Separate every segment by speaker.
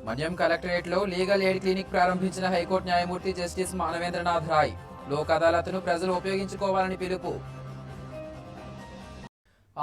Speaker 1: మన్యం కలెక్టరేట్లో legal aid clinic ప్రారంభించిన high court న్యాయమూర్తి జస్టిస్ మానవేంద్రనాథ్ రాయ్. లోక్ అదాలత్ను ప్రజలు ఉపయోగించుకోవాలని పిలుపు.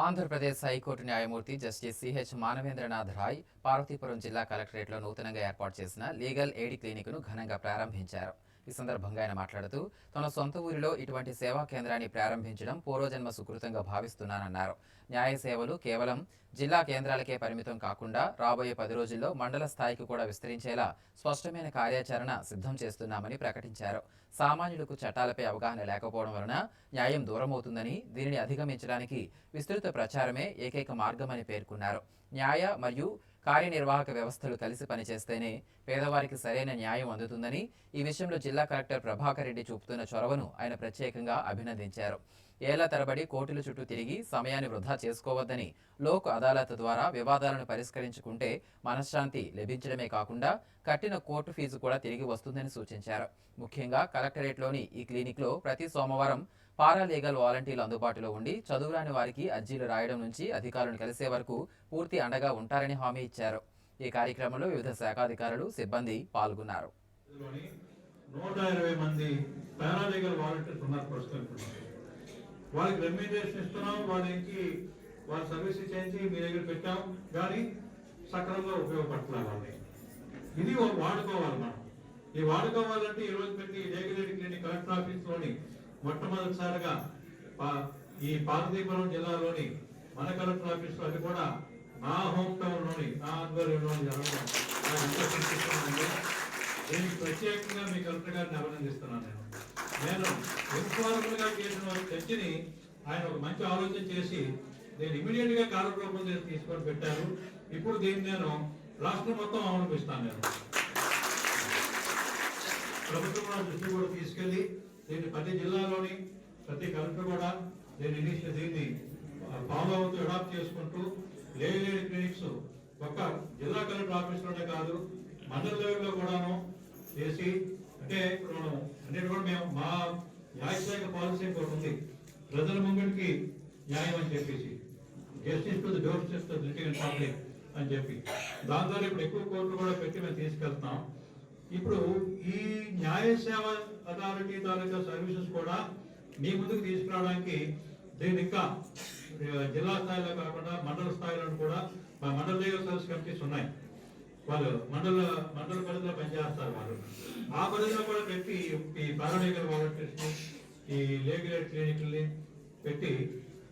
Speaker 1: ఆంధ్రప్రదేశ్ హైకోర్టు న్యాయమూర్తి జస్టిస్ సిహెచ్ మానవేంద్రనాథ్ రాయ్ పార్వతీపురం జిల్లా కలెక్టరేట్లో నూతనంగా ఏర్పాటు చేసిన లీగల్ ఎయిడ్ క్లినిక్ను ఘనంగా ప్రారంభించారు. ఈ సందర్భంగా ఆయన మాట్లాడుతూ తన సొంత ఊరిలో ఇటువంటి సేవా కేంద్రాన్ని ప్రారంభించడం పూర్వజన్మ సుకృతంగా భావిస్తున్నానన్నారు. న్యాయ సేవలు కేవలం జిల్లా కేంద్రాలకే పరిమితం కాకుండా రాబోయే 10 రోజుల్లో మండల స్థాయికి కూడా విస్తరించేలా స్పష్టమైన కార్యాచరణ సిద్ధం చేస్తున్నామని ప్రకటించారు. సామాన్యులకు చట్టాలపై అవగాహన లేకపోవడం వలన న్యాయం దూరమవుతుందని, దీనిని అధిగమించడానికి విస్తృత ప్రచారమే ఏకైక మార్గమని పేర్కొన్నారు. న్యాయ మరియు కార్యనిర్వాహక వ్యవస్థలు కలిసి పనిచేస్తేనే పేదవారికి సరైన న్యాయం అందుతుందని, ఈ విషయంలో జిల్లా కలెక్టర్ ప్రభాకర్ రెడ్డి చూపుతున్న చొరవను ఆయన ప్రత్యేకంగా అభినందించారు. ఏళ్ల తరబడి కోర్టుల చుట్టూ తిరిగి సమయాన్ని వృధా చేసుకోవద్దని, లోక్ అదాలత్ ద్వారా వివాదాలను పరిష్కరించుకుంటే మనశ్శాంతి లభించడమే కాకుండా కట్టిన కోర్టు ఫీజు కూడా తిరిగి వస్తుందని సూచించారు. ముఖ్యంగా కలెక్టరేట్లోని ఈ క్లినిక్లో ప్రతి సోమవారం పారాలీగల్ వాలంటీర్లు అందుబాటులో ఉండి చదువురాని వారికి అర్జీలు రాయడం నుంచి అధికారులను కలిసే వరకు పూర్తి అండగా ఉంటారని హామీ ఇచ్చారు. ఈ కార్యక్రమంలో వివిధ శాఖాధికారులు, సిబ్బంది పాల్గొన్నారు.
Speaker 2: 120 మంది పారాలీగల్ వాలంటీర్స్ ఉన్నారు. వాళ్ళకి రెమ్యూనరేషన్ ఇస్తున్నాం, వాళ్ళ సర్వీస్ చేయించి మీ దగ్గర పెట్టాం, కానీ సక్రమంగా ఉపయోగపడుతున్నారు వాళ్ళని. ఇది వాడుకోవాలి మనం. ఈ వాడుకోవాలంటే ఈ రోజు పెట్టి లీగల్ క్లినిక్ కలెక్టర్ ఆఫీస్లోని మొట్టమొదటిసారిగా ఈ పార్వతీపురం జిల్లాలోని మన కలెక్టర్ ఆఫీస్లో, అది కూడా నా హోమ్ టౌన్లోని, నా ఆధ్వర్యంలోని జరగడం దీనికి ప్రత్యేకంగా మీ కలెక్టర్ గారిని అభినందిస్తున్నాను. నేను ఇన్ఫార్మల్ గా చేసిన వారి చర్చని ఆయన ఒక మంచి ఆలోచన చేసి నేను ఇమీడియట్ గా కార్యక్రమం చేసి తీసుకొని పెట్టారు. ఇప్పుడు దీన్ని నేను రాష్ట్రం మొత్తం అవలంబిస్తాను. నేను ప్రభుత్వం దృష్టి కూడా తీసుకెళ్లి దీన్ని ప్రతి జిల్లాలోని ప్రతి కలెక్టర్ కూడా దీన్ని ఫాలో అవుతూ అడాప్ట్ చేసుకుంటూ లీగల్ క్లినిక్స్ ఒక్క జిల్లా కలెక్టర్ ఆఫీస్లోనే కాదు, మండల లెవెల్లో కూడాను చేసి, అంటే ఇప్పుడు మనం అన్నిటి కూడా మేము మా న్యాయశాఖ పాలసీ ఒకటి ఉంది, ప్రజల ముంగడికి న్యాయం అని చెప్పేసి, justice to the door steps to the litigant public అని చెప్పి, దాని ద్వారా ఇప్పుడు ఎక్కువ కోర్టులు కూడా పెట్టి మేము తీసుకెళ్తున్నాం. ఇప్పుడు ఈ న్యాయ సేవ అథారిటీ తాలూకా సర్వీసెస్ కూడా మీ ముందుకు తీసుకురావడానికి దీన్ని ఇంకా జిల్లా స్థాయిలో కాకుండా మండల స్థాయిలో కూడా మా మండల లీగల్ సర్వీస్ కమిటీస్ ఉన్నాయి. వాళ్ళు మండల పరిధిలో పనిచేస్తారు. వాళ్ళు ఆ పరిధిలో కూడా పెట్టి ఈ పారాలీగల్ వాలంటీర్స్ ఈ లీగల్ క్లినిక్ని పెట్టి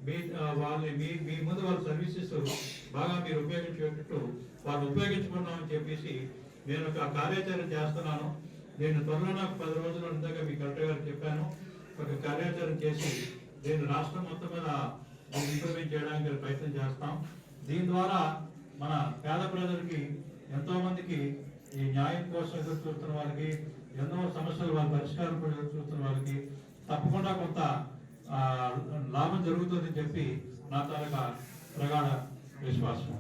Speaker 2: మీ ముందు వాళ్ళ సర్వీసెస్ బాగా మీరు ఉపయోగించేటట్టు వాళ్ళు ఉపయోగించుకున్నామని చెప్పేసి నేను ఒక కార్యాచరణ చేస్తున్నాను. నేను త్వరలో నాకు 10 రోజుల ఇందాక మీ కలెక్టర్ గారు చెప్పాను, ఒక కార్యాచరణ చేసి దీన్ని రాష్ట్రం మొత్తం మీద ఇంప్లిమెంట్ చేయడానికి ప్రయత్నం చేస్తాం. దీని ద్వారా మన పేద ప్రజలకి, ఎంతో మందికి ఈ న్యాయం కోసం ఎదురు చూస్తున్న వాళ్ళకి, ఎన్నో సమస్యలు వాళ్ళ పరిష్కారం కూడా ఎదురు చూస్తున్న వాళ్ళకి తప్పకుండా కొంత లాభం జరుగుతుందని చెప్పి నా తాలూకా ప్రగాఢ విశ్వాసం.